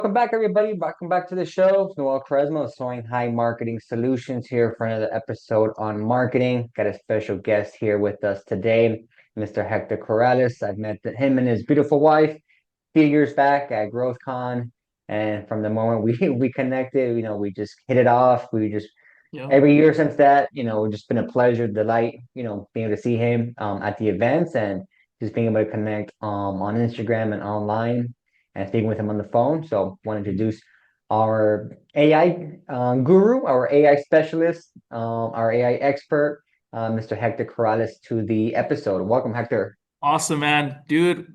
Welcome back, everybody. Welcome back to the show. Noel Cresmo, Soaring High Marketing Solutions here for another episode on marketing. Got a special guest here with us today, Mr. Hector Corrales. I've met him and his beautiful wife a few years back at GrowthCon, and from the moment we we connected, we just hit it off. We just Yep. every year since that, it's just been a pleasure, delight, being able to see him at the events and just being able to connect on Instagram and online and speaking with him on the phone. So I want to introduce our AI guru, our AI specialist, our AI expert, Mr. Hector Corrales to the episode. Welcome, Hector. Awesome, man. Dude,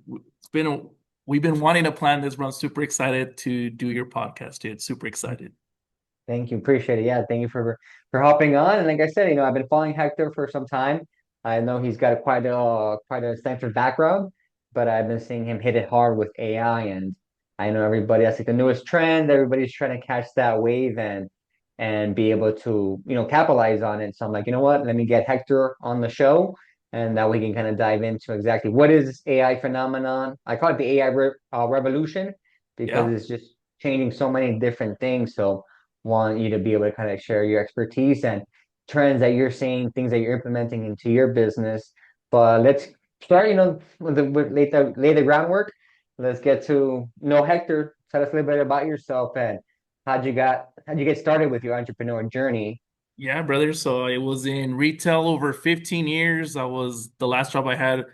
we've been wanting to plan this, bro. I'm super excited to do your podcast, dude. Super excited. Thank you. Appreciate it. Yeah, thank you for hopping on. And like I said, I've been following Hector for some time. I know he's got quite a extensive background, but I've been seeing him hit it hard with AI, and I know everybody that's like the newest trend. Everybody's trying to catch that wave and be able to capitalize on it. So I'm like, you know what? Let me get Hector on the show, and that we can kind of dive into exactly what is this AI phenomenon. I call it the revolution because Yeah. it's just changing so many different things. So want you to be able to kind of share your expertise and trends that you're seeing, things that you're implementing into your business. But let's start, lay the groundwork. Let's get to know Hector. Tell us a little bit about yourself and how'd you get started with your entrepreneur journey? Yeah, brother. So I was in retail over 15 years. I was the last job I had.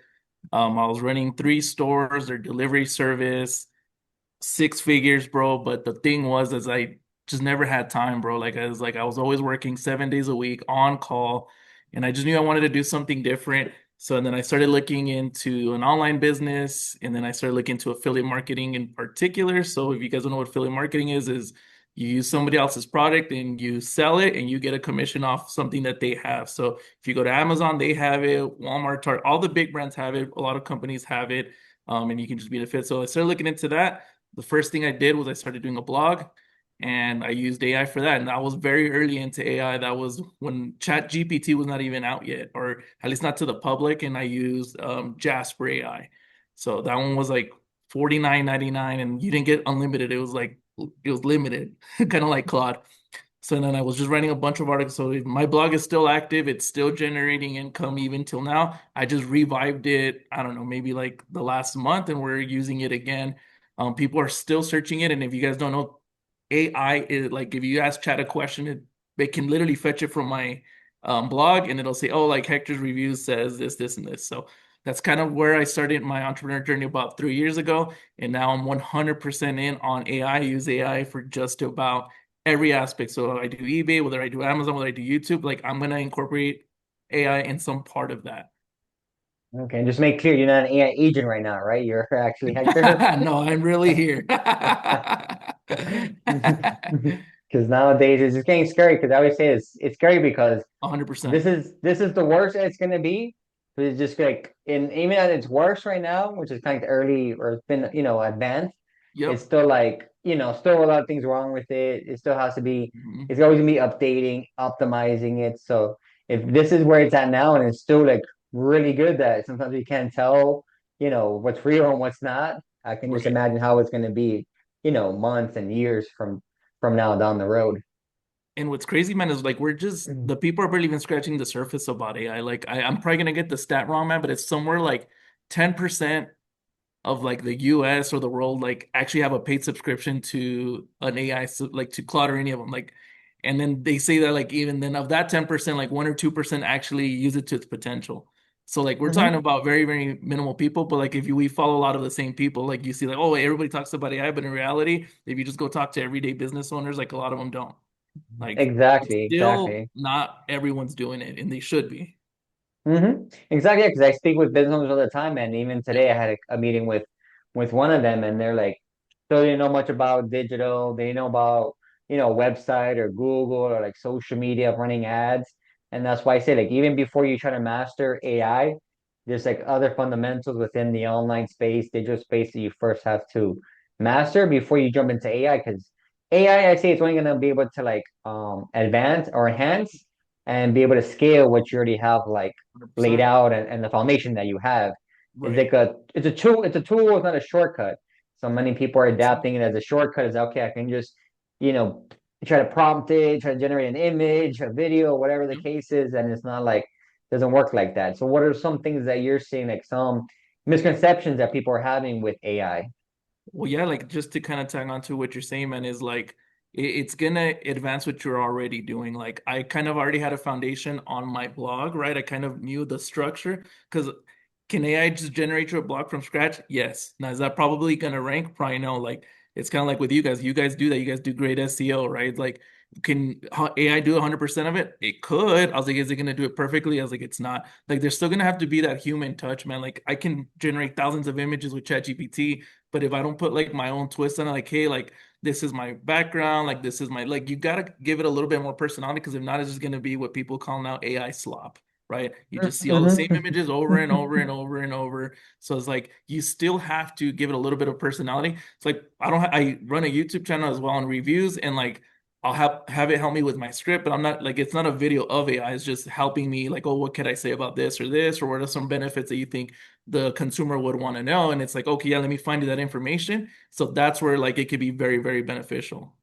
I was running three stores, their delivery service, six figures, bro. But the thing was, is I just never had time, bro. I was always working 7 days a week on call, and I just knew I wanted to do something different. So then I started looking into an online business, and then I started looking into affiliate marketing in particular. So if you guys don't know what affiliate marketing is you use somebody else's product and you sell it, and you get a commission off something that they have. So if you go to Amazon, they have it, Walmart, Target, all the big brands have it. A lot of companies have it, and you can just benefit. So I started looking into that. The first thing I did was I started doing a blog, and I used AI for that. And I was very early into AI. That was when ChatGPT was not even out yet, or at least not to the public. And I used Jasper AI. So that one was like 49.99, and you didn't get unlimited. It was limited, kind of like Claude. So then I was just writing a bunch of articles. So my blog is still active. It's still generating income even till now. I just revived it, I don't know, maybe like the last month, and we're using it again. People are still searching it. And if you guys don't know, AI is like if you ask Chat a question, it can literally fetch it from my blog, and it'll say, oh, like Hector's review says this, this, and this. So that's kind of where I started my entrepreneur journey about 3 years ago. And now I'm 100% in on AI. Use AI for just about every aspect. So I do eBay, whether I do Amazon, whether I do YouTube, like I'm gonna incorporate AI in some part of that. Okay, and just make clear you're not an AI agent right now, right? You're actually Hector. No, I'm really here. Because nowadays it's just getting scary. Because I always say it's scary because 100%. this is the worst it's gonna be. But it's just like even at its worst right now, which is kind of early or it's been advanced. It's Yep. still like still a lot of things wrong with it. It still has to be. Mhm. It's always gonna be updating, optimizing it. So if this is where it's at now and it's still like really good, that sometimes you can't tell what's real and what's not. I can just Right. imagine how it's gonna be months and years from now down the road. And what's crazy, man, is like we're just the people are barely even scratching the surface about AI. I'm probably gonna get the stat wrong, man, but it's somewhere like 10% of like the US or the world like actually have a paid subscription to an AI, like to Claude or any of them. Like, and then they say that like even then of that 10%, like 1 or 2% actually use it to its potential. So like we're talking Hmm. about very, very minimal people, but like if we follow a lot of the same people, like you see like, oh, everybody talks about AI, but in reality, if you just go talk to everyday business owners, like a lot of them don't. Like it's Exactly, still exactly. not everyone's doing it, and they should be. Exactly, because I speak with business owners all the time, and even Yeah. today I had a meeting with one of them, and they're like, so they know much about digital, they know about website or Google or like social media running ads, and that's why I say like even before you try to master AI, there's like other fundamentals within the online space, digital space that you first have to master before you jump into AI, because AI I say it's only gonna be able to like advance or enhance and be able to scale what you already have like laid 100%. out and the foundation that you have. It's Right. like it's a tool, it's not a shortcut. So many people are adapting it as a shortcut. Is okay, I can just, you know, try to prompt it, try to generate an image, a video, whatever the case is, and it's not like doesn't work like that. So what are some things that you're seeing, like some misconceptions that people are having with AI? Well, yeah, like just to kind of tag on to what you're saying, man, is like it's gonna advance what you're already doing. Like I kind of already had a foundation on my blog, right? I kind of knew the structure because can AI just generate you a blog from scratch? Yes. Now is that probably gonna rank? Probably no. Like it's kind of like with you guys. You guys do that. You guys do great SEO, right? Like can AI do 100% of it? It could. I was like, is it gonna do it perfectly? I was like, it's not. Like there's still gonna have to be that human touch, man. Like I can generate thousands of images with ChatGPT, but if I don't put like my own twist on it, like, hey, like this is my background, like this is my like you gotta give it a little bit more personality because if not, it's just gonna be what people call now AI slop, right? You just see all the same Mhm. images over and over and over and over. So it's like you still have to give it a little bit of personality. It's like I run a YouTube channel as well on reviews and like I'll have it help me with my script, but I'm not like it's not a video of AI. It's just helping me like, oh, what could I say about this, or what are some benefits that you think the consumer would want to know? And it's like, okay, yeah, let me find you that information. So that's where like it could be very, very beneficial.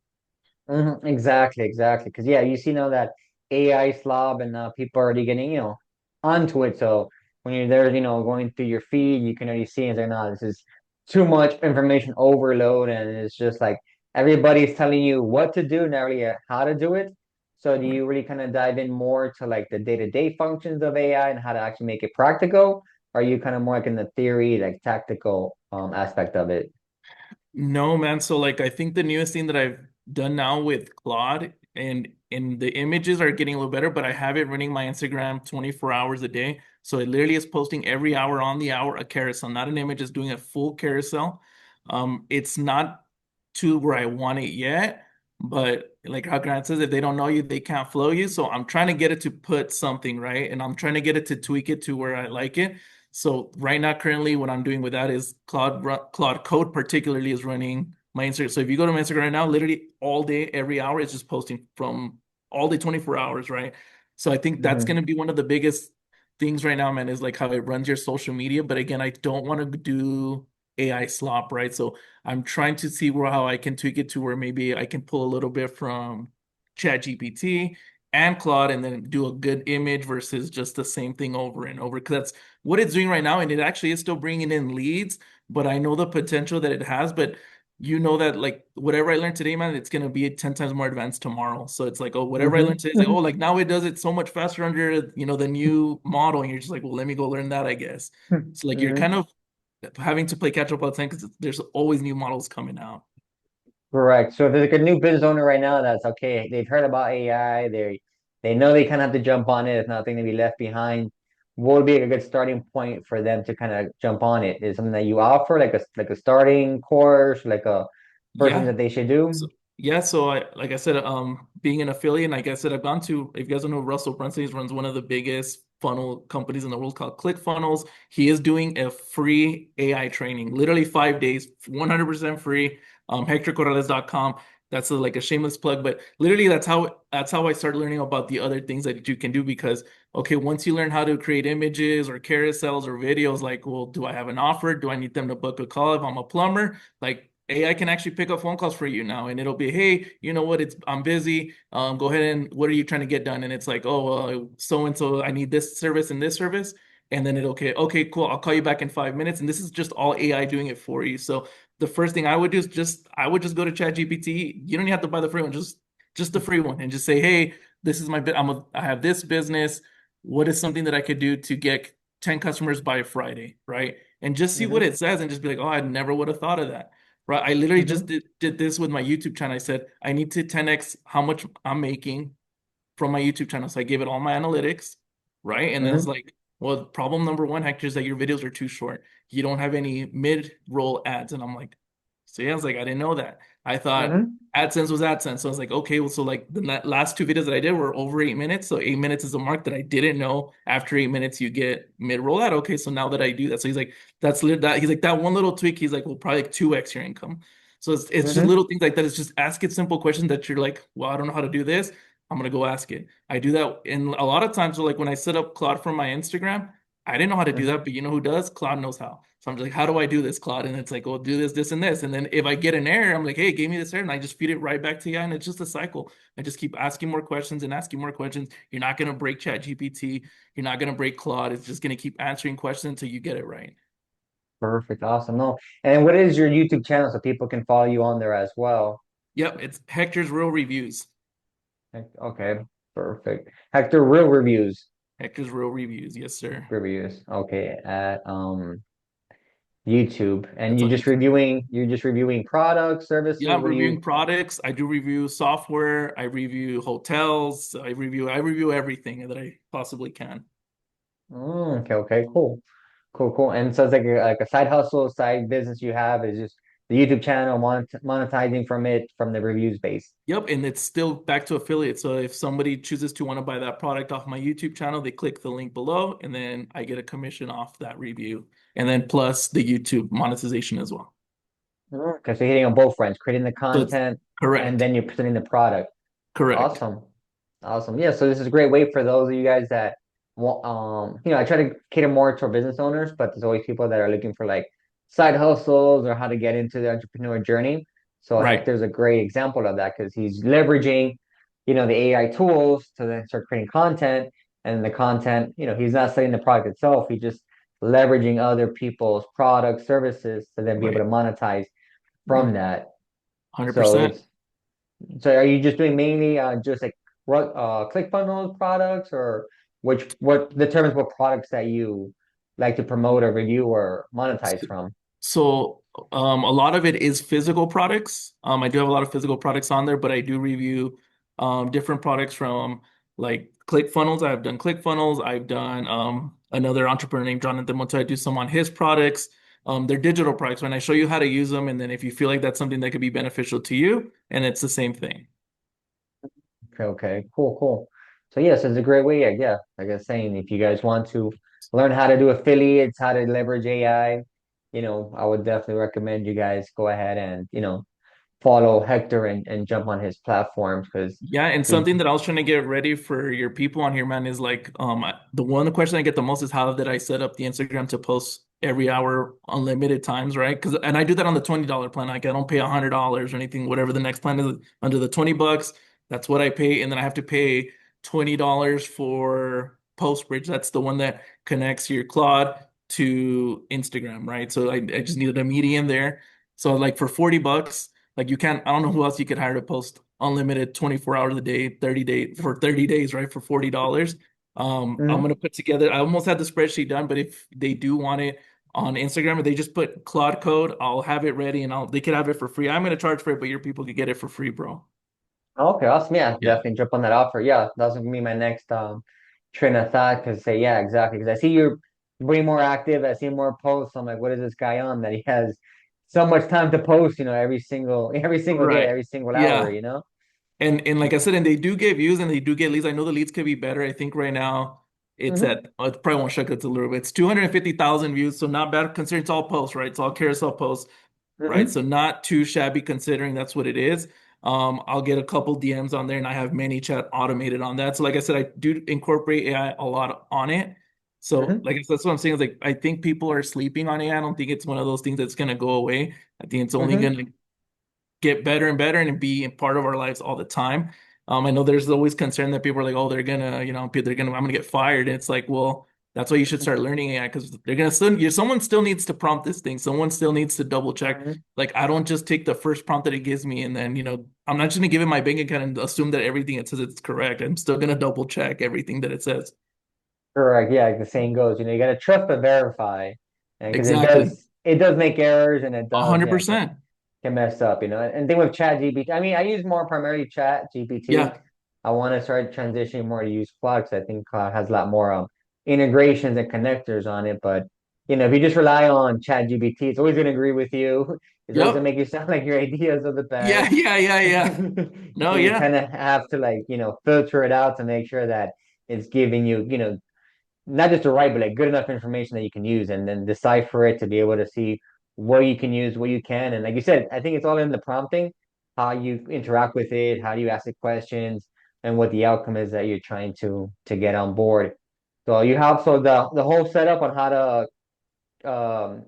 Exactly, exactly. Because yeah, you see now that AI slob and people are already getting, onto it. So when you're there, going through your feed, you can already see and say, no, this is too much information overload, and it's just like everybody's telling you what to do, not really how to do it. So do Right. you really kind of dive in more to like the day-to-day functions of AI and how to actually make it practical? Or are you kind of more like in the theory, like tactical aspect of it? No, man. So like I think the newest thing that I've done now with Claude and the images are getting a little better, but I have it running my Instagram 24 hours a day. So it literally is posting every hour on the hour a carousel, not an image, it's doing a full carousel. It's not to where I want it yet, but like how Grant says, if they don't know you, they can't flow you. So I'm trying to get it to put something, right? And I'm trying to get it to tweak it to where I like it. So right now, currently, what I'm doing with that is Claude Code particularly is running my Instagram. So if you go to my Instagram right now, literally all day, every hour, it's just posting from all day, 24 hours, right? So I think that's going Hmm. to be one of the biggest things right now, man, is like how it runs your social media. But again, I don't want to do AI slop, right? So I'm trying to see where how I can tweak it to where maybe I can pull a little bit from ChatGPT and Claude and then do a good image versus just the same thing over and over. Because that's what it's doing right now, and it actually is still bringing in leads, but I know the potential that it has. But you know that like whatever I learned today, man, it's gonna be 10 times more advanced tomorrow. So it's like, oh, whatever I learned today is like, oh, like now it does it so much faster under, the new model, and you're just like, well, let me go learn that, I guess. So like you're kind Hmm. of having to play catch up all the time because there's always new models coming out. Correct. So if there's like a new business owner right now that's okay, they've heard about AI, they know they kind of have to jump on it if not they're gonna be left behind. What would be a good starting point for them to kind of jump on it? Is something that you offer, like a starting course, like a first thing Yeah. that they should do? So yeah, so I like I said, being an affiliate, like I said, I've gone to if you guys don't know Russell Brunson, he runs one of the biggest funnel companies in the world called ClickFunnels. He is doing a free AI training, literally 5 days, 100% free. HectorCorrales.com. That's like a shameless plug, but literally that's how I started learning about the other things that you can do because okay, once you learn how to create images or carousels or videos, like, well, do I have an offer? Do I need them to book a call if I'm a plumber? Like AI can actually pick up phone calls for you now, and it'll be, hey, you know what? I'm busy. Go ahead and what are you trying to get done? And it's like, oh, so and so, I need this service and this service, and then it'll okay, cool. I'll call you back in 5 minutes, and this is just all AI doing it for you. So the first thing I would do is I would just go to ChatGPT. You don't even have to buy the free one, just the free one, and just say, hey, this is my bit. I have this business. What is something that I could do to get 10 customers by Friday, right? And just see what Hmm. it says, and just be like, oh, I never would have thought of that. Right. I literally just Hmm. did this with my YouTube channel. I said, I need to 10x how much I'm making from my YouTube channel. So I gave it all my analytics. Right. And then it's Hmm. like, well, problem number one, Hector, is that your videos are too short. You don't have any mid-roll ads. And I'm like, so yeah, I was like, I didn't know that. I thought Hmm. AdSense was AdSense. So I was like, okay, well, so like the last two videos that I did were over 8 minutes. So 8 minutes is a mark that I didn't know. After 8 minutes, you get mid-roll ad. Okay, so now that I do that, so he's like, that. He's like that one little tweak. He's like, well, probably like 2x your income. So it's just Hmm. little things like that. It's just ask it simple questions that you're like, well, I don't know how to do this. I'm gonna go ask it. I do that, and a lot of times, so like when I set up Claude for my Instagram, I didn't know how to do that, Hmm. but you know who does? Claude knows how. So I'm just like, how do I do this, Claude? And it's like, well, do this, this, and this. And then if I get an error, I'm like, hey, give me this error. And I just feed it right back to you. And it's just a cycle. I just keep asking more questions and asking more questions. You're not going to break ChatGPT. You're not going to break Claude. It's just going to keep answering questions until you get it right. Perfect. Awesome. No. And what is your YouTube channel so people can follow you on there as well? Yep, it's Hector's Real Reviews. Okay. Perfect. Hector, real reviews. Hector's Real Reviews. Yes, sir. Reviews. Okay. At YouTube. And That's on YouTube. you're just reviewing products, Yeah, services. I'm What do you reviewing products. I do review software. I review hotels. I review everything that I possibly can. Okay, okay, cool. Cool, cool. And so it's like a side hustle, side business you have is just the YouTube channel, monetizing from it from the reviews base. Yep, and it's still back to affiliate. So if somebody chooses to want to buy that product off my YouTube channel, they click the link below, and then I get a commission off that review, and then plus the YouTube monetization as well. Okay, so you're hitting on both fronts, creating the So it's content and correct, then you're presenting the product. correct, Awesome. Awesome. Yeah, so this is a great way for those of you guys that want I try to cater more to business owners, but there's always people that are looking for like side hustles or how to get into the entrepreneur journey. So right, Hector's a great example of that because he's leveraging, the AI tools to then start creating content. And the content, he's not selling the product itself, he's just leveraging other people's products, services to then be able to right, monetize right, from that. So 100%. so are you just doing mainly just like ClickFunnels products, or what determines what products that you like to promote or review or monetize from? So a lot of it is physical products. I do have a lot of physical products on there, but I do review different products from like ClickFunnels. I've done ClickFunnels. I've done another entrepreneur named Jonathan Montoya. I do some on his products. They're digital products. When I show you how to use them, and then if you feel like that's something that could be beneficial to you, and it's the same thing. Okay, okay, cool, cool. So yes, it's a great way. Yeah, yeah. Like I was saying, if you guys want to learn how to do affiliates, how to leverage AI, I would definitely recommend you guys go ahead and follow Hector and jump on his platforms because Yeah, and he. something that I was trying to get ready for your people on here, man, is like the question I get the most is how did I set up the Instagram to post every hour unlimited times, right? And I do that on the $20 plan. Like I don't pay $100 or anything, whatever the next plan is under the $20, that's what I pay. And then I have to pay $20 for Postbridge. That's the one that connects your Claude to Instagram, right? So I just needed a median there. So like for $40, like you can't, I don't know who else you could hire to post unlimited 24 hours a day, 30 days, right? For $40. I'm Mhm. gonna put together, I almost had the spreadsheet done, but if they do want it on Instagram, if they just put Claude code, I'll have it ready and they could have it for free. I'm gonna charge for it, but your people could get it for free, bro. Okay, awesome. Yeah, Yeah. definitely jump on that offer. Yeah, that's gonna be my next train of thought. Because say, yeah, exactly. Because I see you're way more active. I see more posts. I'm like, what is this guy on that he has so much time to post? Every single day, Right. every single hour. Yeah. You know. And like I said, and they do get views and they do get leads. I know the leads could be better. I think right now it's Hmm. at it probably won't check it a little bit. It's 250,000 views, so not bad considering it's all posts, right? It's all carousel posts, right? Hmm. So not too shabby considering that's what it is. I'll get a couple DMs on there and I have ManyChat automated on that. So like I said, I do incorporate AI a lot on it. So Hmm. like I said, that's what I'm saying is like I think people are sleeping on AI. I don't think it's one of those things that's gonna go away. I think it's only Hmm. gonna get better and better and be a part of our lives all the time. I know there's always concern that people are like, oh, I'm gonna get fired. And it's like, well, that's why you should start learning AI because they're gonna someone still needs to prompt this thing. Someone still needs to double check. Hmm. Like, I don't just take the first prompt that it gives me and then, I'm not just gonna give it my bank account and assume that everything it says it's correct. I'm still gonna double check everything that it says. Correct. Yeah, like the saying goes, you got to trust but verify, and because it Exactly. does, it does make errors, and it does, yeah, 100%. can mess up, and thing with Chat GPT. I mean, I use more primarily Chat GPT. Yeah. I want to start transitioning more to use Claude because I think Claude has a lot more integrations and connectors on it. But if you just rely on Chat GPT, it's always going to agree with you. It's always going to Yep. make you sound like your ideas are the Yeah. best. Yeah. Yeah. Yeah. So No, you yeah. kind of have to like filter it out to make sure that it's giving you not just the right, but like good enough information that you can use and then decipher it to be able to see what you can use, what you can. And like you said, I think it's all in the prompting, how you interact with it, how do you ask it questions, and what the outcome is that you're trying to get on board. So you have the whole setup on how to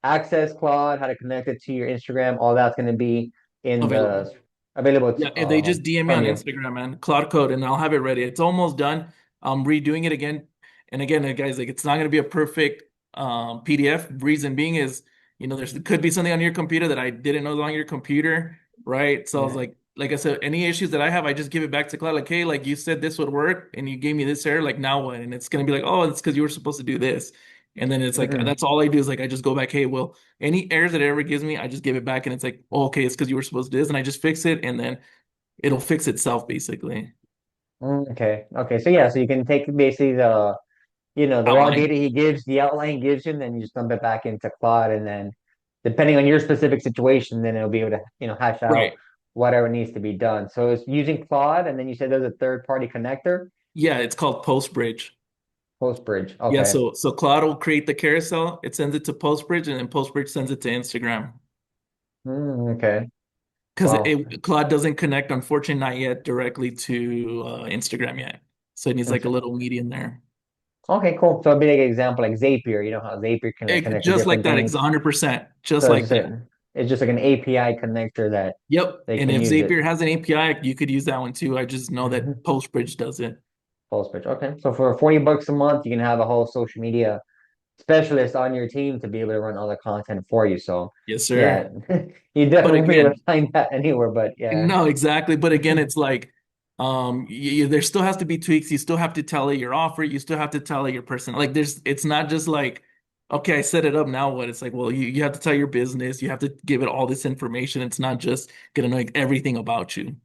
access Claude, how to connect it to your Instagram, all that's going to be in Available. the available Yeah, if they just DM me from on you. Instagram, man, Cloud Code, and I'll have it ready. It's almost done. I'm redoing it again. And again, guys, like it's not gonna be a perfect PDF. Reason being is, there could be something on your computer that I didn't know was on your computer, right? So I was Yeah. like I said, any issues that I have, I just give it back to Cloud. Like, hey, like you said this would work, and you gave me this error. Like now what? And it's gonna be like, oh, it's because you were supposed to do this. And then it's like Hmm. that's all I do is like I just go back, hey, well, any errors that it ever gives me, I just give it back, and it's like, oh, okay, it's because you were supposed to do this, and I just fix it, and then it'll fix itself basically. Okay. Okay. So yeah, so you can take basically the raw Outline. data he gives, the outline he gives you, and then you just dump it back into Claude, and then depending on your specific situation, then it'll be able to, hash out Right. whatever needs to be done. So it's using Claude, and then you said there's a third party connector, Yeah, it's called Postbridge. Postbridge. Yeah, Okay. so Claude will create the carousel, it sends it to Postbridge, and then Postbridge sends it to Instagram. Okay. Because Wow. it Claude doesn't connect, unfortunately, not yet directly to Instagram yet. So it needs like a little median there. Okay, cool. So a big example like Zapier, you know how Zapier can like connect to Just like different that, things. 100%, just So like that. it's just like an API connector that Yep. they And can if use it. Zapier has an API, you could use that one too. I just know that Hmm. Postbridge does it. Full switch. Okay. So for 40 bucks a month, you can have a whole social media specialist on your team to be able to run all the content for you. So Yes, yeah, sir. you But definitely won't be able to again, find that anywhere, but yeah. no, exactly. But again, it's like, there still has to be tweaks. You still have to tell it your offer. You still have to tell it your person. Like, it's not just like, okay, I set it up. Now what? It's like, well, you have to tell your business. You have to give it all this information. It's not just gonna know like, everything about you.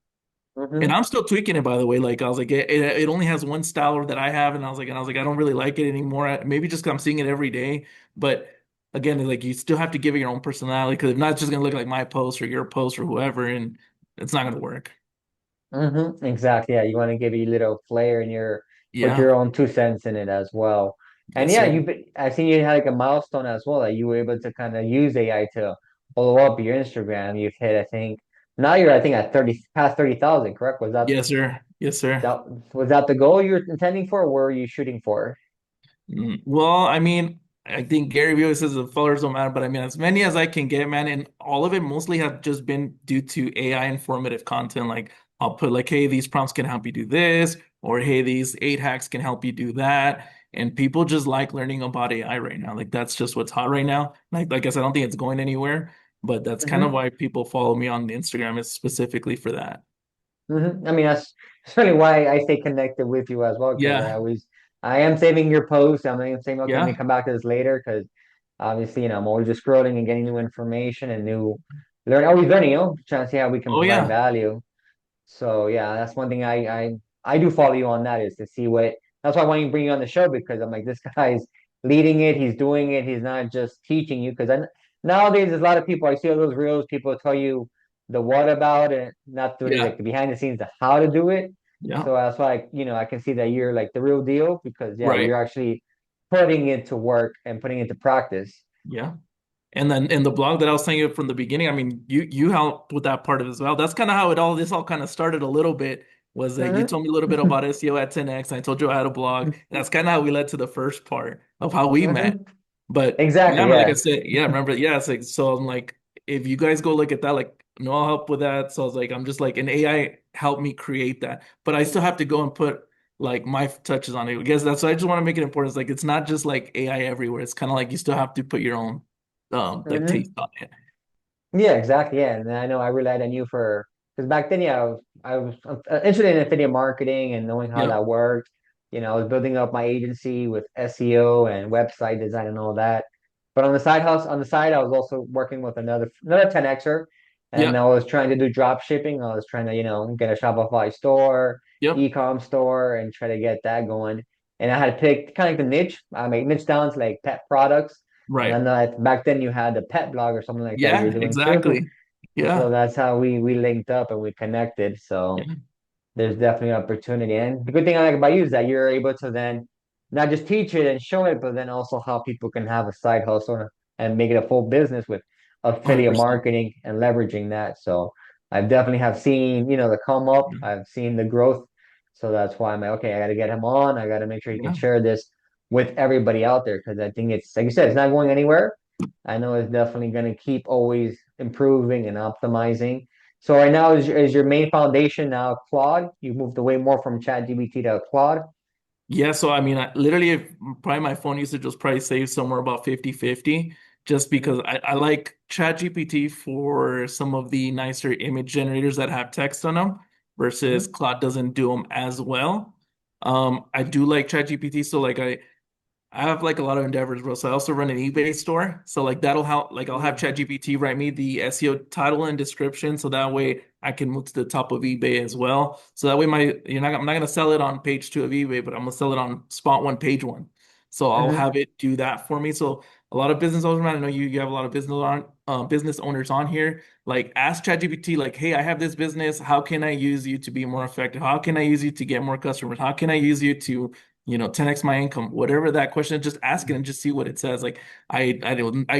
And Hmm. I'm still tweaking it, by the way. Like, I was like, it only has one style that I have, and I was like, I don't really like it anymore. Maybe just 'cause I'm seeing it every day. But again, like, you still have to give it your own personality because if not, it's just gonna look like my post or your post or whoever, and it's not gonna work. Exactly. Yeah, you want to give you a little flair and put Yeah. your own 2 cents in it as well. And Yes, yeah, sir. I seen you had like a milestone as well that you were able to kind of use AI to follow up your Instagram. You've hit, I think, now you're I think at 30 past 30,000, correct? Yes, sir. Yes, sir. That was that the goal you were intending for, or were you shooting for? Well, I mean, I think Gary Vee always says the followers don't matter, but I mean, as many as I can get, man, and all of it mostly have just been due to AI informative content. Like, I'll put like, hey, these prompts can help you do this, or hey, these 8 hacks can help you do that. And people just like learning about AI right now. Like, that's just what's hot right now. Like I said, I don't think it's going anywhere, but that's kind of Hmm. why people follow me on Instagram is specifically for that. I mean, that's really why I stay connected with you as well, because Yeah. I am saving your posts. I'm saying, okay, let me Yeah. come back to this later, because obviously, I'm always just scrolling and getting new information and always learning, trying to see how we can Oh, provide yeah. value. So yeah, that's one thing I do follow you on that is to see what. That's why I want to bring you on the show because I'm like this guy's leading it, he's doing it, he's not just teaching you. Because nowadays there's a lot of people I see all those reels, people tell you the what about it, not really Yeah. like the behind the scenes, the how to do it. Yeah. So that's why I can see that you're like the real deal because yeah, Right. you're actually putting it to work and putting it to practice. Yeah. And then in the blog that I was telling you from the beginning, I mean, you helped with that part of it as well. That's kind of how this all kind of started a little bit. Was that you Hmm. told me a little bit about SEO at 10x, and I told you I had a blog. And that's kind of how we led to the first part of how we met. Hmm. But yeah, Exactly, man, like I yeah. said, yeah, remember, yeah, it's like so I'm like, if you guys go look at that, like, no, I'll help with that. So I was like, I'm just like an AI helped me create that, but I still have to go and put like my touches on it. I guess that's why I just want to make it important. It's like it's not just like AI everywhere. It's kind of like you still have to put your own like taste Hmm. on it. Yeah, exactly. Yeah, and I know I relied on you for because back then, yeah, I was interested in affiliate marketing and knowing how Yep. that worked. I was building up my agency with SEO and website design and all that. But on the side, I was also working with another 10xer, and I Yep. was trying to do drop shipping. I was trying to, get a Shopify store, Yep. e-com store, and try to get that going. And I had to pick kind of like the niche. I made niche down to like pet products. And Right. then back then you had the pet blog or something like that you were Yeah, doing too. exactly. So Yeah. that's how we linked up and we connected. So Yeah. there's definitely opportunity. And the good thing I like about you is that you're able to then not just teach it and show it, but then also how people can have a side hustle and make it a full business with affiliate 100%. marketing and leveraging that. So I definitely have seen, the come up. Yeah. I've seen the growth. So that's why I'm like, okay, I got to get him on. I got to make sure he can Yeah. share this with everybody out there because I think it's like you said, it's not going anywhere. I know it's definitely going to keep always improving and optimizing. So right now is your main foundation now Claude? You moved away more from ChatGPT to Claude? Yeah, so I mean, literally, probably my phone usage was probably saved somewhere about 50-50, just because Mhm. I like ChatGPT for some of the nicer image generators that have text on them, versus Mhm. Claude doesn't do them as well. I do like ChatGPT, so like I have like a lot of endeavors, bro. So I also run an eBay store. So like that'll help. Like I'll have Mhm. ChatGPT write me the SEO title and description, so that way I can move to the top of eBay as well. So that way I'm not gonna sell it on page two of eBay, but I'm gonna sell it on spot one, page one. So I'll Mhm. have it do that for me. So a lot of business owners, man, I know you have a lot of business owners on here. Like ask ChatGPT, like, hey, I have this business. How can I use you to be more effective? How can I use you to get more customers? How can I use you to 10x my income, whatever that question is, just ask it and just see what it says. Like I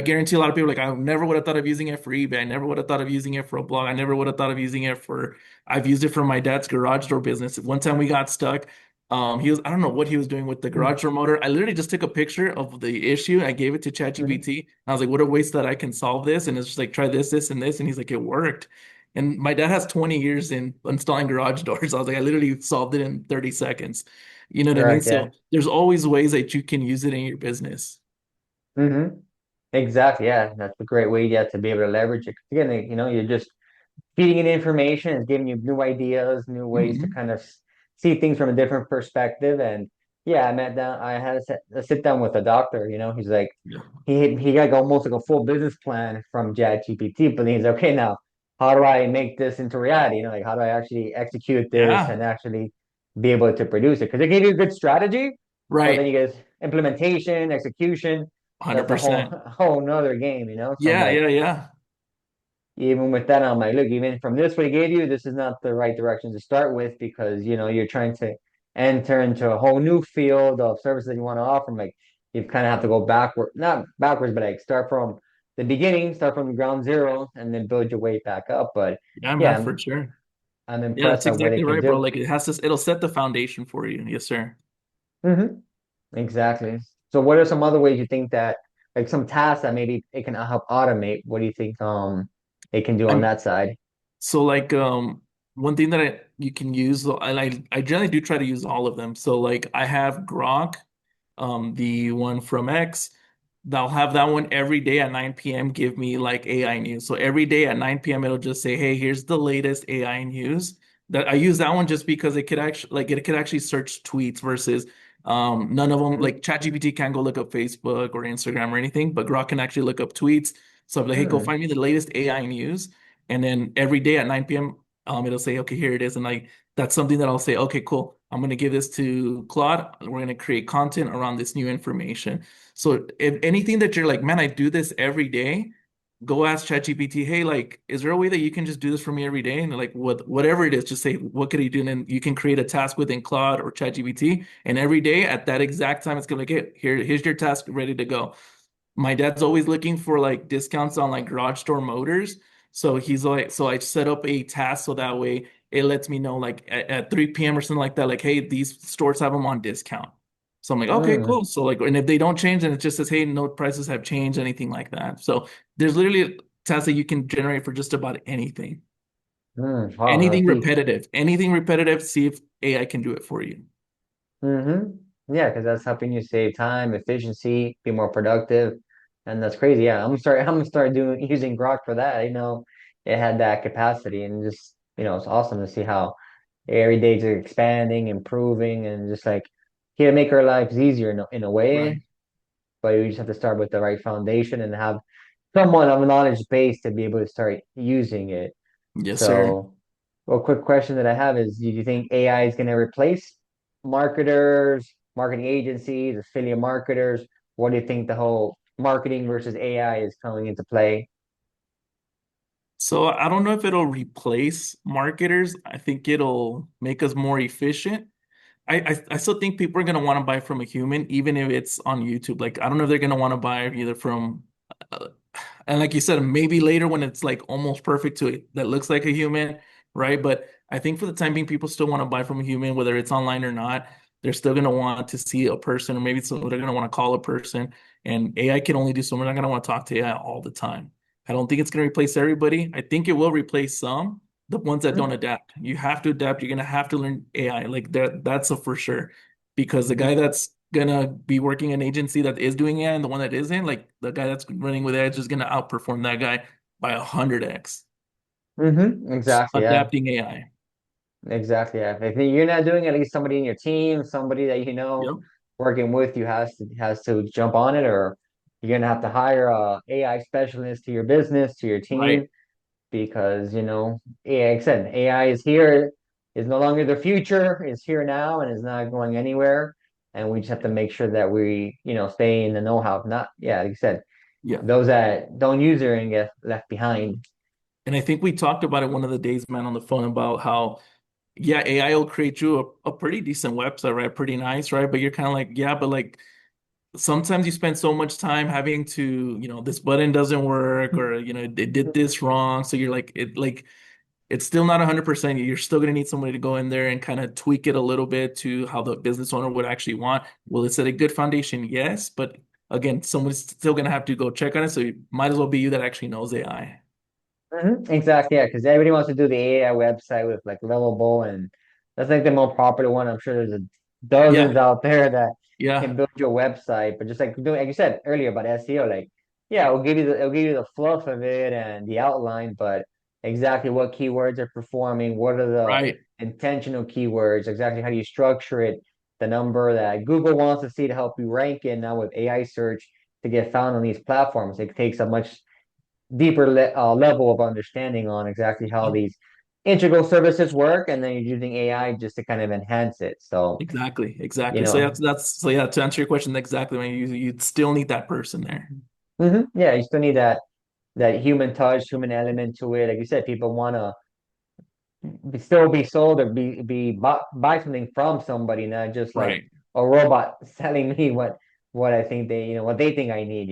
guarantee a lot of people like I never would have thought of using it for eBay. I never would have thought of using it for a blog. I never would have thought of using it for I've used it for my dad's garage door business. One time we got stuck. I don't know what he was doing with the Mhm. garage door motor. I literally just took a picture of the issue. I gave it to Mhm. ChatGPT. I was like, what a waste that I can solve this. And it's just like, try this, this, and this. And he's like, it worked. And my dad has 20 years in installing garage doors. I was like, I literally solved it in 30 seconds. You know what I mean? Correct, yeah. So there's always ways that you can use it in your business. Hmm. Exactly, yeah. That's a great way, yeah, to be able to leverage it. Again, you're just feeding it information, it's giving you new ideas, new ways to Hmm. kind of see things from a different perspective. And yeah, I had a sit down with a doctor, he's like, Yeah. he got almost like a full business plan from ChatGPT, but he's okay now. How do I make this into reality? Like how do I actually execute this Yeah. and actually be able to produce it? Because they give you a good strategy, but then Right. you get implementation, execution. That's a whole 100%. whole nother game. So I'm Yeah, like, yeah, yeah. even with that, I'm like, look, even from this what he gave you, this is not the right direction to start with because you're trying to enter into a whole new field of services that you want to offer. Like you kind of have to go backward, not backwards, but like start from the beginning, start from ground zero, and then build your way back up. But Yeah, yeah, man, I'm for sure. I'm Yeah, impressed that's at what exactly it can right, bro. do. Like it'll set the foundation for you. Yes, sir. Hmm. Exactly. So, what are some other ways you think that, like, some tasks that maybe it can help automate? What do you think it can do on I'm that side? So like one thing that you can use, and I generally do try to use all of them. So like I have Grok, the one from X. I'll have that one every day at 9 p.m. give me like AI news. So every day at 9 p.m. it'll just say, "Hey, here's the latest AI news." That I use that one just because it could actually search tweets versus none of them like ChatGPT can't go look up Facebook or Instagram or anything, but Grok can actually look up tweets. So I'm like, "Hey, go Mm-hmm. find me the latest AI news." And then every day at 9 p.m., it'll say, okay, here it is. And like that's something that I'll say, okay, cool. I'm gonna give this to Claude. We're gonna create content around this new information. So if anything that you're like, man, I do this every day, go ask ChatGPT, hey, like, is there a way that you can just do this for me every day? And like whatever it is, just say, what could he do? And then you can create a task within Claude or ChatGPT. And every day at that exact time, it's gonna get here's your task ready to go. My dad's always looking for like discounts on like garage door motors. So he's like, so I set up a task so that way it lets me know like at 3 p.m. or something like that, like, hey, these stores have them on discount. So I'm like, okay, cool. Mm, So like, and if they don't change, then it just says, hey, no prices have changed, anything like that. So there's literally tasks that you can generate for just about anything. wow, that's deep. Anything repetitive, see if AI can do it for you. Yeah, because that's helping you save time, efficiency, be more productive, and that's crazy. Yeah, I'm gonna start doing using Grok for that. I know it had that capacity, and just it's awesome to see how every day it's expanding, improving, and just like here to make our lives easier in a way. Right. But you just have to start with the right foundation and have somewhat of a knowledge base to be able to start using it. Yes, sir. So, a quick question that I have is, do you think AI is going to replace marketers, marketing agencies, affiliate marketers? What do you think the whole marketing versus AI is coming into play? So I don't know if it'll replace marketers. I think it'll make us more efficient. I still think people are gonna want to buy from a human, even if it's on YouTube. Like I don't know if they're gonna want to buy either from, uh, and like you said, maybe later when it's like almost perfect to it that looks like a human, right? But I think for the time being, people still want to buy from a human, whether it's online or not. They're still gonna want to see a person, or maybe they're gonna want to call a person. And AI can only do so much. I'm gonna want to talk to AI all the time. I don't think it's gonna replace everybody. I think it will replace some, the ones that don't Mhm. adapt. You have to adapt. You're gonna have to learn AI. Like that's a for sure. Because the guy Mhm. that's gonna be working an agency that is doing AI and the one that isn't, like the guy that's running with AI is just gonna outperform that guy by 100x. Exactly. Yeah. Adapting AI. Exactly. Yeah. If I think you're not doing it, at least somebody in your team, somebody that you know Yep. working with you has to jump on it, or you're gonna have to hire a AI specialist to your business, to your team, Right. because AI, like I said, AI is here, is no longer the future, is here now and is not going anywhere. And we just have to make sure that we, stay in the know-how. Not, yeah, like you said, Yeah. those that don't use it and get left behind. And I think we talked about it one of the days, man, on the phone about how, yeah, AI will create you a pretty decent website, right? Pretty nice, right? But you're kind of like, yeah, but like sometimes you spend so much time having to, this button doesn't work or, it did this wrong. So you're like, it's still not 100%. You're still going to need somebody to go in there and kind of tweak it a little bit to how the business owner would actually want. Will it set a good foundation? Yes. But again, someone's still going to have to go check on it. So it might as well be you that actually knows AI. Exactly, yeah, because everybody wants to do the AI website with like Lovable, and that's like the more popular one. I'm sure there's Yeah. dozens out there that Yeah. can build your website, but just like doing, like you said earlier about SEO, like yeah, it'll give you the fluff of it and the outline, but exactly what keywords are performing, what are the Right. intentional keywords, exactly how do you structure it, the number that Google wants to see to help you rank in now with AI search to get found on these platforms. It takes a much deeper level of understanding on exactly how Yeah. these integral services work, and then you're using AI just to kind of enhance it. So, Exactly. you Exactly. So know, that's so yeah, to answer your question, exactly. When you still need that person there. yeah, you still need that human touch, human element to it. Like you said, people want to still be sold or buy something from somebody, not just like Right. a robot selling me what I think what they think I need.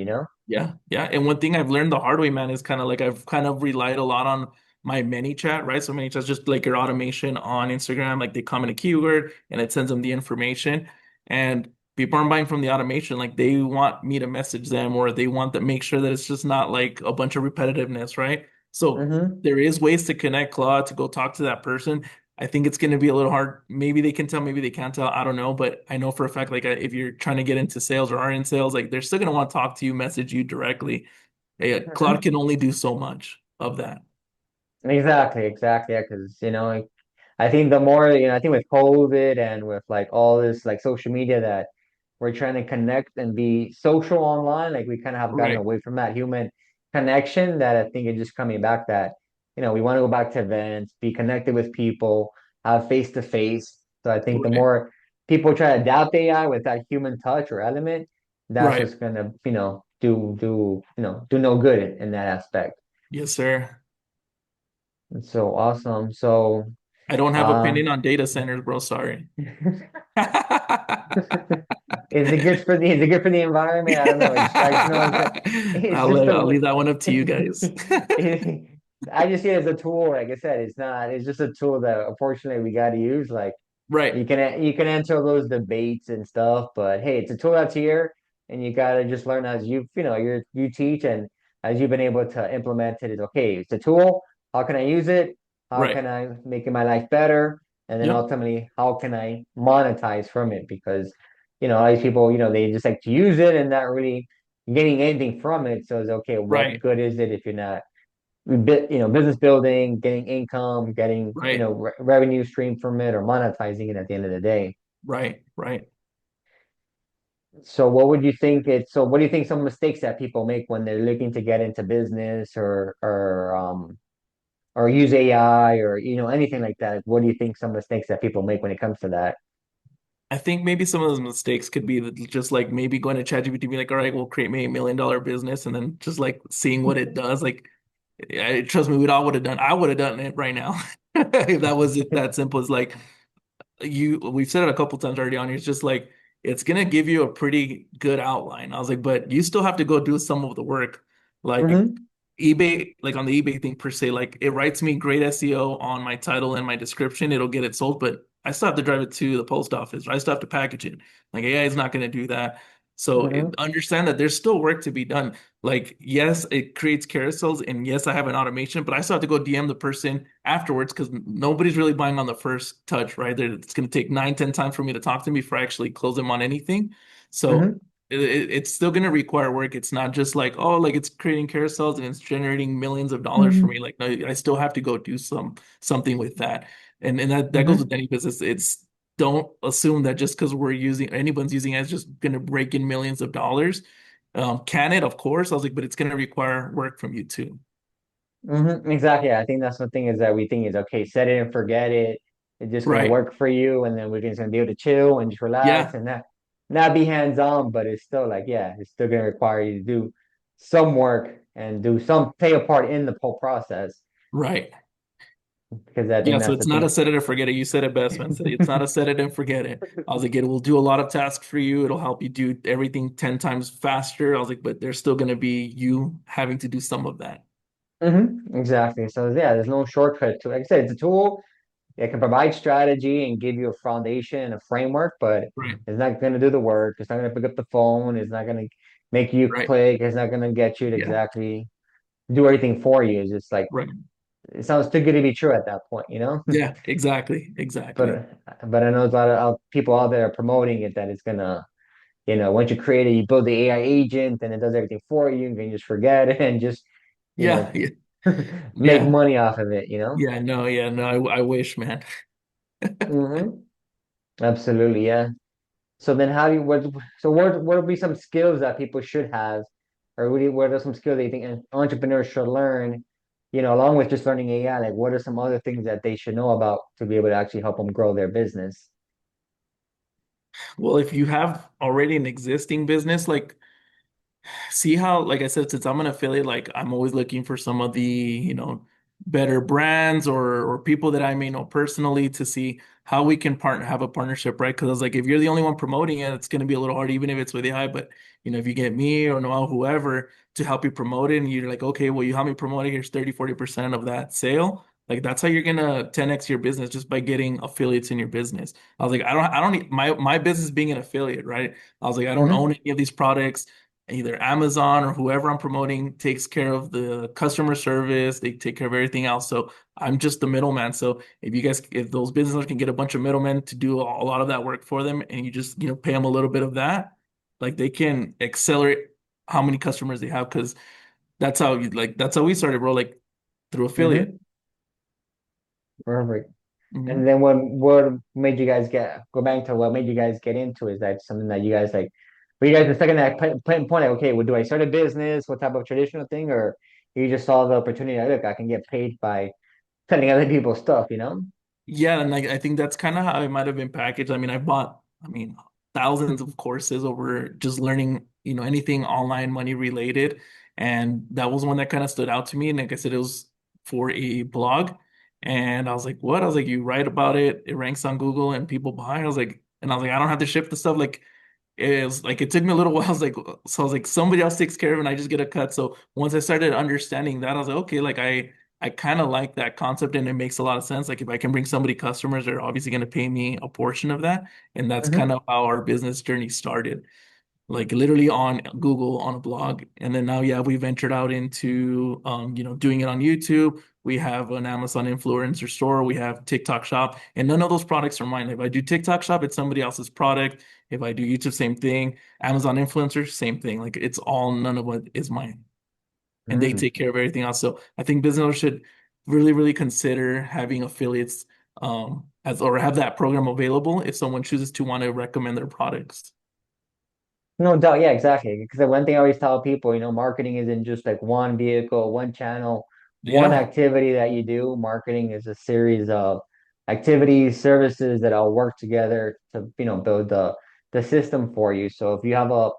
Yeah, yeah. And one thing I've learned the hard way, man, is kind of like I've kind of relied a lot on my ManyChat, right? So ManyChat's just like your automation on Instagram, like they comment a keyword and it sends them the information. And people aren't buying from the automation, like they want me to message them or they want to make sure that it's just not like a bunch of repetitiveness, right? So Mm-hmm. there is ways to connect Claude to go talk to that person. I think it's going to be a little hard. Maybe they can tell, maybe they can't tell. I don't know, but I know for a fact, like if you're trying to get into sales or are in sales, like they're still going to want to talk to you, message you directly. Claude Mm-hmm. can only do so much of that. Exactly. Yeah, because I think the more, I think with COVID and with like all this like social media that we're trying to connect and be social online, like we kind of have gotten Right, away from that human connection that I think is just coming back that, we want to go back to events, be connected with people, have face to face. So I think the right, more people try to adapt AI with that human touch or element, that's right. what's gonna, do no good in that aspect. Yes, sir. It's so awesome. So, I don't have uh, opinion on data centers, bro. Sorry. Is it good for the environment? I don't know. I just know it's just I'll a leave that one up to you guys. it, I just see it as a tool. Like I said, it's just a tool that unfortunately we got to use. Like Right, you can enter those debates and stuff, but hey, it's a tool that's here, and you got to just learn as you teach and as you've been able to implement it. Is okay. It's a tool. How can I use it? How right. can I make my life better? And then Yep, ultimately, how can I monetize from it? Because a lot of people, they just like to use it and not really getting anything from it. So it's okay. What right, good is it if you're not business building, getting income, getting, right, revenue stream from it or monetizing it at the end of the day. right, right. So what do you think some mistakes that people make when they're looking to get into business or use AI or anything like that? Like, what do you think some mistakes that people make when it comes to that? I think maybe some of those mistakes could be just like maybe going to ChatGPT, be like, all right, we'll create me $1 million business, and then just like seeing what it does. Like, trust me, we'd all would have done. I would have done it right now if that was it. That simple. It's like we've said it a couple times already on here. It's just like it's gonna give you a pretty good outline. I was like, but you still have to go do some of the work. Like Mm-hmm. eBay, like on the eBay thing per se, like it writes me great SEO on my title and my description. It'll get it sold, but I still have to drive it to the post office. I still have to package it. Like AI is not gonna do that. So Hmm. understand that there's still work to be done. Like, yes, it creates carousels, and yes, I have an automation, but I still have to go DM the person afterwards because nobody's really buying on the first touch, right? It's going to take 9, 10 times for me to talk to me before I actually close them on anything. So Hmm. it's still going to require work. It's not just like, oh, like it's creating carousels and it's generating millions of dollars for Hmm. me. Like, no, I still have to go do something with that. And that goes with Hmm. any business. It's don't assume that just because we're using anyone's using it, it's just going to break in millions of dollars. Can it? Of course. I was like, but it's going to require work from you too. Hmm. Exactly. I think that's the thing is that we think is okay, set it and forget it. It's just gonna Right. work for you, and then we're just gonna be able to chill and just relax Yeah. and not be hands on, but it's still like, yeah, it's still gonna require you to do some work and do some play a part in the whole process Right. because I Yeah. think So that's the it's not a thing. set it or forget it. You said it best, man. It's not a set it and forget it. I was like, it will do a lot of tasks for you. It'll help you do everything 10 times faster. I was like, but there's still going to be you having to do some of that. Exactly. So yeah, there's no shortcut to it. Like I said, it's a tool. It can provide strategy and give you a foundation and a framework, but Right. it's not going to do the work. It's not going to pick up the phone. It's not going to make you Right. click. It's not going to get you to Yeah. exactly do everything for you. It's just like Right. it sounds too good to be true at that point, you know? Yeah. Exactly. Exactly. But I know there's a lot of people out there promoting it that it's gonna, once you create it, you build the AI agent and it does everything for you. You can just forget it and just, you Yeah. know, Yeah. make Yeah. money off of it, you know? Yeah. No. Yeah. No. I wish, man. Hmm. Absolutely, yeah. So then how do you what would be some skills that people should have, or what are some skills that you think entrepreneurs should learn, along with just learning AI, like what are some other things that they should know about to be able to actually help them grow their business? Well, if you have already an existing business, like see how, like I said, since I'm an affiliate, like I'm always looking for some of the, better brands or people that I may know personally to see how we can have a partnership, right? Because I was like, if you're the only one promoting it, it's going to be a little hard, even if it's with AI. But if you get me or Noel, whoever, to help you promote it, and you're like, okay, well, you help me promote it, here's 30, 40% of that sale. Like that's how you're gonna 10x your business just by getting affiliates in your business. I was like, I don't need my business being an affiliate, right? I was like, I don't own Hmm. any of these products. Either Amazon or whoever I'm promoting takes care of the customer service, they take care of everything else. So I'm just the middleman. So if those business owners can get a bunch of middlemen to do a lot of that work for them, and you just, pay them a little bit of that, like they can accelerate how many customers they have. Because that's how we started, bro, like through affiliate. Hmm. Perfect. And Hmm. then what made you guys go back to what made you guys get into? Is that something that you guys like? Were you guys the second that point, like, okay, well, do I start a business? What type of traditional thing, or you just saw the opportunity? Like, look, I can get paid by selling other people's stuff, you know? Yeah, and I think that's kind of how it might have been packaged. I mean, I mean, thousands of courses over just learning, anything online money related. And that was one that kind of stood out to me. And like I said, it was for a blog. And I was like, what? I was like, you write about it, it ranks on Google and people buy. I was like, I don't have to ship the stuff. Like, it took me a little while. I was like, somebody else takes care of it and I just get a cut. So once I started understanding that, I was like, okay, like I kind of like that concept and it makes a lot of sense. Like if I can bring somebody customers, they're obviously going to pay me a portion of that. And that's kind Hmm. of how our business journey started. Like literally on Google on a blog. And then now, yeah, we ventured out into doing it on YouTube. We have an Amazon influencer store. We have TikTok shop. And none of those products are mine. If I do TikTok shop, it's somebody else's product. If I do YouTube, same thing. Amazon influencer, same thing. Like it's all none of what is mine and they Hmm. take care of everything else. So I think business owners should really, really consider having affiliates as or have that program available if someone chooses to want to recommend their products. No doubt, yeah, exactly. Because the one thing I always tell people, marketing isn't just like one vehicle, one channel, one Yeah, activity that you do. Marketing is a series of activities, services that all work together to, build the system for you. So if you have a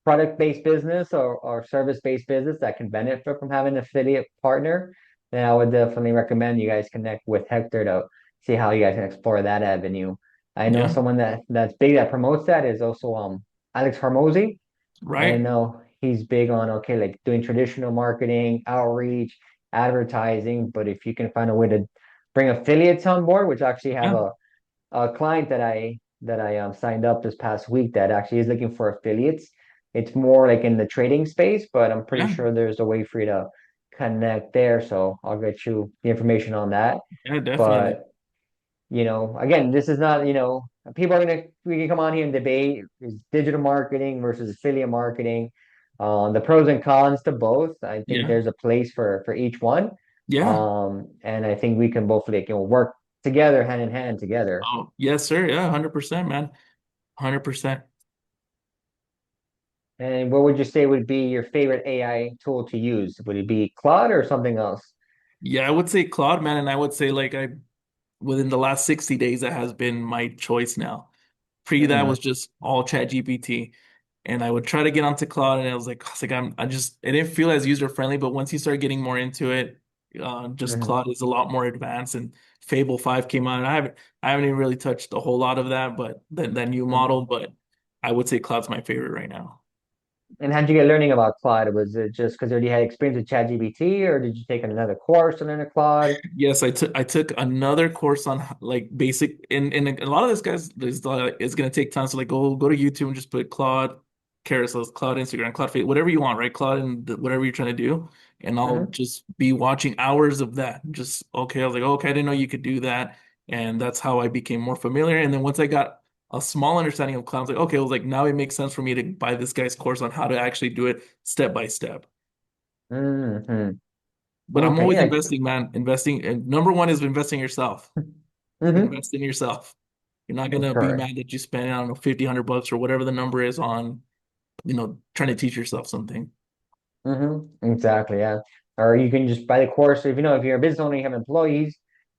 product-based business or service-based business that can benefit from having an affiliate partner, then I would definitely recommend you guys connect with Hector to see how you guys can explore that avenue. I know yeah, someone that's big that promotes that is also Alex Hormozy. And I right. know he's big on, okay, like doing traditional marketing, outreach, advertising. But if you can find a way to bring affiliates on board, which I actually have Yeah, a client that I signed up this past week that actually is looking for affiliates. it's more like in the trading space, but I'm pretty Yeah, sure there's a way for you to connect there. So I'll get you the information on that. yeah, definitely. But again, this is not, people are we can come on here and debate is digital marketing versus affiliate marketing, the pros and cons to both. I think Yeah, there's a place for each one. yeah. And I think we can both like, work together, hand in hand together. Oh, yes, sir. Yeah, 100%, man. 100%. And what would you say would be your favorite AI tool to use? Would it be Claude or something else? Yeah, I would say Claude, man, and I would say like I within the last 60 days that has been my choice now. Pre that Mm, was just all ChatGPT. And I would try to get onto Claude and I was like, I just it didn't feel as user friendly, but once you start getting more into it, just mhm, Claude is a lot more advanced and Fable 5 came out. I haven't even really touched a whole lot of that, but that new mhm. model, but I would say Claude's my favorite right now. And how'd you get learning about Claude? Was it just because you already had experience with ChatGPT, or did you take another course on learn Claude? Yes, I took another course on like basic and a lot of this guys is gonna take time. So like go to YouTube and just put Claude carousels, Claude Instagram, Claude Facebook, whatever you want, right? Claude and whatever you're trying to do. And I'll Hmm. just be watching hours of that. Just okay, I was like, okay, I didn't know you could do that. And that's how I became more familiar. And then once I got a small understanding of Claude, I was like, okay, I was like, now it makes sense for me to buy this guy's course on how to actually do it step by step. Hmm. But I'm Okay, always yeah. investing, man. Investing, and number one is investing yourself. Hmm. Invest in yourself. You're not gonna be Correct. mad that you spend, I don't know, 50, 100 bucks or whatever the number is on, trying to teach yourself something. Exactly, yeah. Or you can just buy the course. If you're a business owner, you have employees,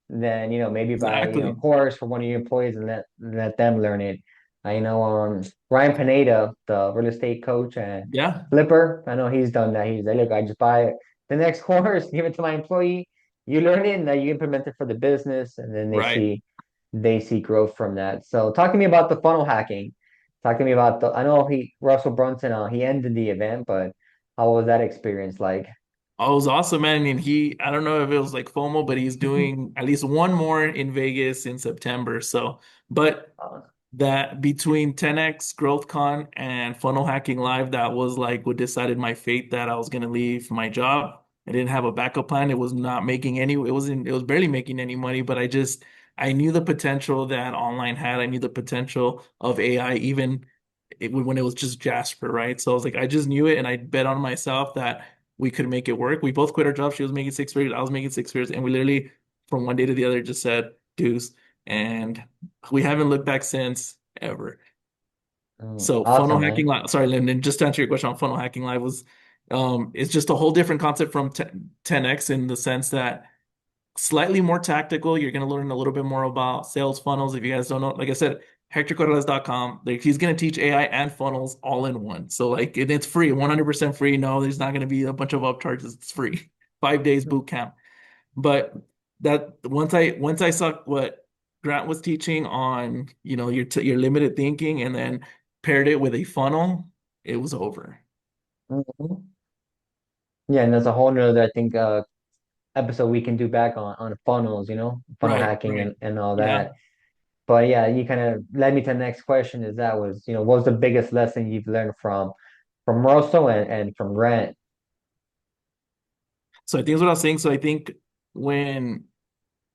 then maybe buy a Exactly. course for one of your employees and let them learn it. I know Ryan Pineda, the real estate coach and Yeah, flipper. I know he's done that. He's like, look, I just buy the next course, give it to my employee. You learn it, and then you implement it for the business, and then they right. see growth from that. So talk to me about the funnel hacking. Talk to me about I know Russell Brunson, he ended the event, but how was that experience like? Oh, it was awesome, man. And I don't know if it was like FOMO, but he's doing at least one more in Vegas in September. So, but Uh, that between 10x GrowthCon and Funnel Hacking Live, that was like what decided my fate that I was gonna leave my job. I didn't have a backup plan. It was not making any, it was barely making any money, but I knew the potential that online had. I knew the potential of AI, even when it was just Jasper, right? So I was like, I just knew it and I bet on myself that we could make it work. We both quit our jobs. She was making 6 figures, I was making 6 figures, and we literally from one day to the other just said, deuce. And we haven't looked back since ever. So funnel awesome, hacking man. live, sorry, Lyndon, just to answer your question on funnel hacking live was it's just a whole different concept from 10x in the sense that slightly more tactical. You're going to learn a little bit more about sales funnels. If you guys don't know, like I said, HectorCorrales.com, like he's going to teach AI and funnels all in one. So like it's free, 100% free. No, there's not going to be a bunch of upcharges. It's free. 5 days boot camp. But that once I saw what Grant was teaching on, your limited thinking and then paired it with a funnel, it was over. Mhm. Yeah, and there's a whole nother, I think, episode we can do back on funnels, funnel Right, hacking right. and all Yeah. that. But yeah, you kind of led me to the next question is that was, what was the biggest lesson you've learned from Russell and from Grant? So I think that's what I was saying. So I think when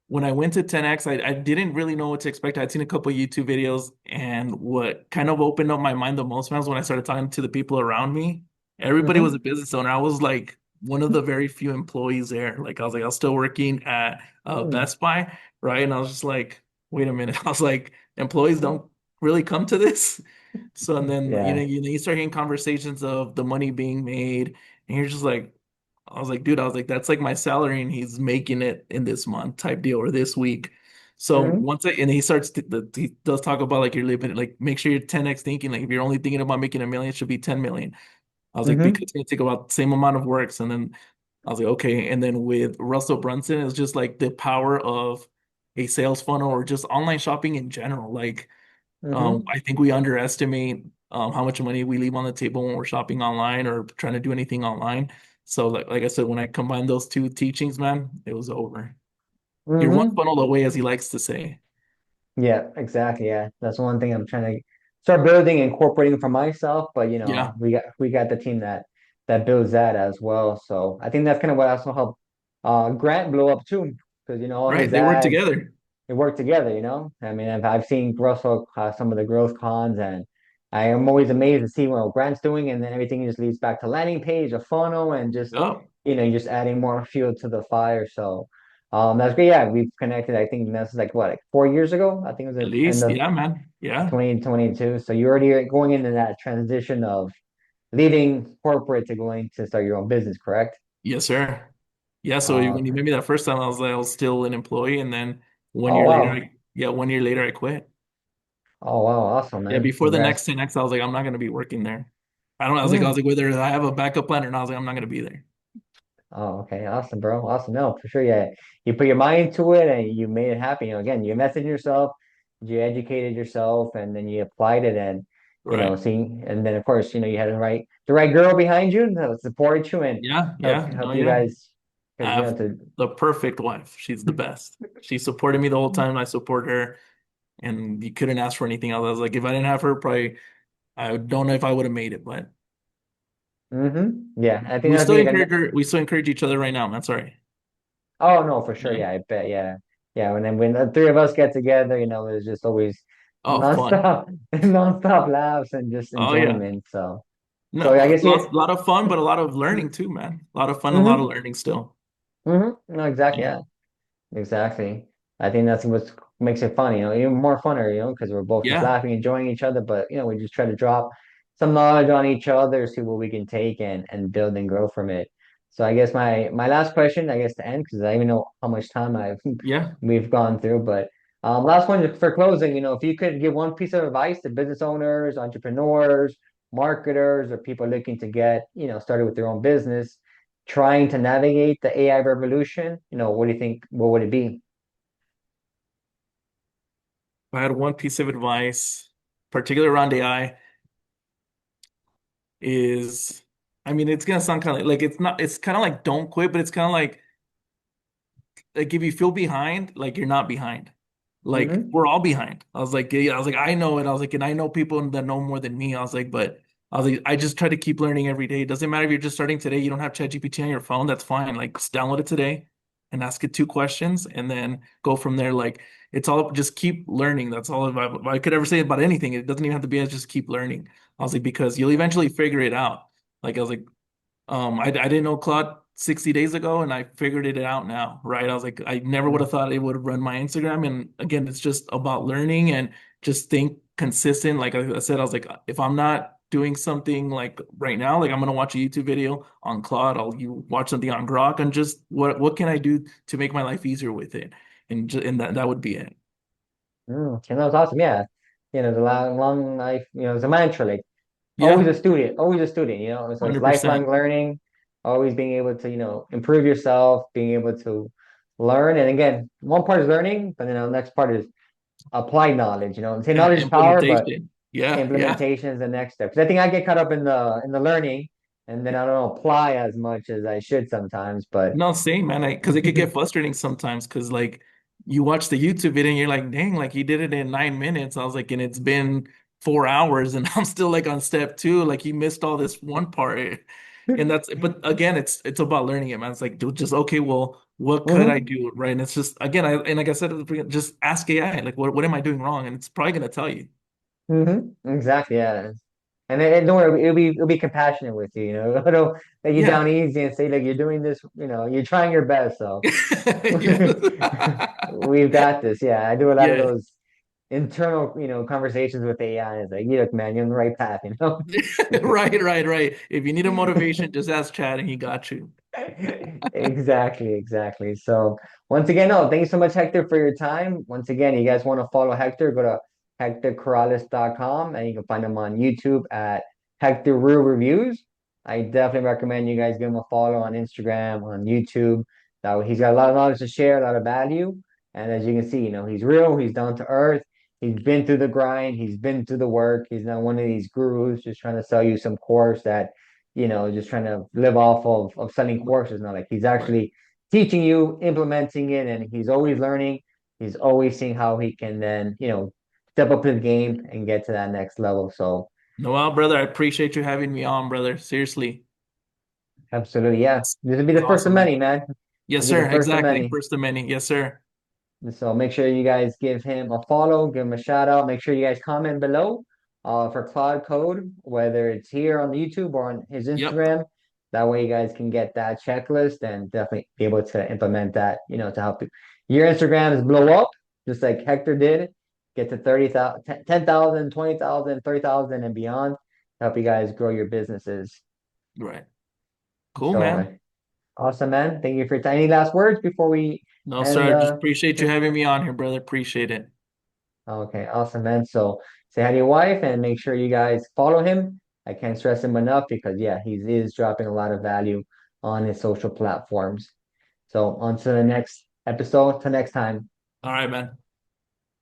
when I went to 10X, I didn't really know what to expect. I'd seen a couple of YouTube videos, and what kind of opened up my mind the most was when I started talking to the people around me. Everybody was a Hmm. business owner. I was like one of the very few employees there. Like I was still working at Best Buy, right? And I was just like, wait a minute. I was like, employees don't really come to this. So and then Yeah. you start hearing conversations of the money being made, and you're just like, I was like, dude, I was like, that's like my salary, and he's making it in this month type deal or this week. So Hmm. and he starts he does talk about like you're living like make sure you're 10x thinking. Like if you're only thinking about making 1 million, it should be 10 million. I was like, because Hmm. it's gonna take about the same amount of works. And then I was like, okay. And then with Russell Brunson, it's just like the power of a sales funnel or just online shopping in general. Like Hmm. I think we underestimate how much money we leave on the table when we're shopping online or trying to do anything online. So, like I said, when I combined those two teachings, man, it was over. You're one Hmm. funnel away, as he likes to say. Yeah, exactly. Yeah. That's one thing I'm trying to start building and incorporating for myself. But Yeah. we got the team that builds that as well. So I think that's kind of what also helped Grant blow up too, because all Right. his They work ads together. they work together. I mean, I've seen Russell some of the growth cons, and I am always amazed to see what Grant's doing, and then everything just leads back to landing page, a funnel, and just Oh, just adding more fuel to the fire. So that's great. Yeah, we've connected. I think this is like what, like 4 years ago. I think it was at at the end least. of Yeah, man. Yeah. 2022. So you're already going into that transition of leaving corporate to going to start your own business, correct? Yes, sir. Yeah. So when you Okay. met me that first time, I was still an employee, and then one Oh year later, wow. yeah, 1 year later, I quit. Oh wow. Awesome, Yeah, man. before the Congrats. next 10X, I was like, I'm not gonna be working there. I don't know. I was Mm. like, whether I have a backup plan or not, I was like, I'm not gonna be there. Oh, okay. Awesome, bro. Awesome. No, for sure. Yeah. You put your mind to it and you made it happen. Again, you messaged yourself, you educated yourself, and then you applied it and Right. see, and then of course, you had the right girl behind you that supported you and Yeah. help Yeah. No, help you yeah. guys I because have the perfect wife. She's the best. She supported me the whole time. I support her, and you couldn't ask for anything else. I was like, if I didn't have her, probably I don't know if I would have made it, but Yeah, I think that's me again. we still encourage each other right now, man. Sorry. Oh no, for sure. Yeah. Yeah, I bet. Yeah, yeah. When when the three of us get together, it's just always Oh, fun. nonstop, nonstop laughs and just Oh yeah. enjoyment. So I No, guess you. lot of fun, but a lot of learning too, man. A lot of fun, a lot of hmm learning still. No, exactly. Yeah. Yeah, exactly. I think that's what makes it fun. Even more funner. Because we're both just Yeah. laughing, enjoying each other. But we just try to drop some knowledge on each other, see what we can take and build and grow from it. So I guess my last question, I guess to end, because I even know how much time I've Yeah. we've gone through. But last one for closing. If you could give one piece of advice to business owners, entrepreneurs, marketers, or people looking to get started with their own business, trying to navigate the AI revolution, what do you think? What would it be? If I had one piece of advice, particularly around AI, is I mean, it's gonna sound kind of like it's not, it's kind of like don't quit, but it's kind of like if you feel behind, like you're not behind. Like Mm-hmm. we're all behind. I was like, yeah, I was like, I know it. I was like, and I know people that know more than me. I was like, but I was like, I just try to keep learning every day. It doesn't matter if you're just starting today, you don't have ChatGPT on your phone, that's fine. Like just download it today and ask it two questions and then go from there. Like it's all just keep learning. That's all if I could ever say about anything. It doesn't even have to be as just keep learning. I was like, because you'll eventually figure it out. Like I was like, I didn't know Claude 60 days ago, and I figured it out now, right? I was like, I never would have thought it would have run my Instagram. And again, it's just about learning and just think consistent. Like I said, I was like, if I'm not doing something like right now, like I'm gonna watch a YouTube video on Claude, you watch something on Grok, and just what can I do to make my life easier with it? And that would be it. And that was awesome. Yeah. The long life, it's a mantra, like always Yeah, a student, always a student, so it's lifelong 100%. learning, always being able to, improve yourself, being able to learn. And again, one part is learning, but then the next part is apply knowledge, say Yeah, knowledge is power, but implementation. Yeah, yeah. implementation is the next step. Because I think I get caught up in the learning and then I don't apply as much as I should sometimes, but No, same, man. Because it could get frustrating sometimes. Because like you watch the YouTube video and you're like, dang, like he did it in 9 minutes. I was like, and it's been 4 hours, and I'm still like on step two. Like he missed all this one part, and that's. But again, it's about learning it, man. It's like, dude, just okay. Well, what could I Mhm. do, right? And it's just again, like I said, at the beginning, just ask AI, like, what am I doing wrong? And it's probably gonna tell you. Exactly, yeah. And don't worry, it'll be compassionate with you, It'll let you Yeah. down easy and say, like, you're doing this, you're trying your best. So Yes. we've got this. Yeah, I do a lot of Yeah. those internal, conversations with AI. It's like, look, man, you're on the right path. Right, right, right. If you need a motivation, just ask Chad and he got you. Exactly, exactly. So once again, no, thank you so much, Hector, for your time. Once again, you guys want to follow Hector, go to hectorcorrales.com and you can find him on YouTube at Hector Real Reviews. I definitely recommend you guys give him a follow on Instagram, on YouTube. That he's got a lot of knowledge to share, a lot of value. And as you can see, he's real, he's down to earth, he's been through the grind, he's been through the work. He's not one of these gurus just trying to sell you some course that just trying to live off of selling courses. Not like he's Right. actually teaching you, implementing it, and he's always learning. He's always seeing how he can then, step up his game and get to that next level. So Noel, brother, I appreciate you having me on, brother. Seriously. absolutely, yeah. It's, This will be it's the first of awesome, man. many, man. Yes, It'll be the sir. first of Exactly. many. First of many. Yes, sir. So make sure you guys give him a follow, give him a shout out. Make sure you guys comment below for Claude Code, whether it's here on YouTube or on his Yep. Instagram. That way you guys can get that checklist and definitely be able to implement that, to help you. Your Instagrams blow up, just like Hector did. Get to 30,000, 10,000, 20,000, 30,000 and beyond. Help you guys grow your businesses. Right. Cool, So man. awesome, man. Thank you for your time. Any last words before we No, sir. end I just appreciate you having me on here, brother. Appreciate it. Okay, awesome, man. So say hi to your wife and make sure you guys follow him. I can't stress him enough because yeah, he is dropping a lot of value on his social platforms. So on to the next episode. Till next time. All right, man.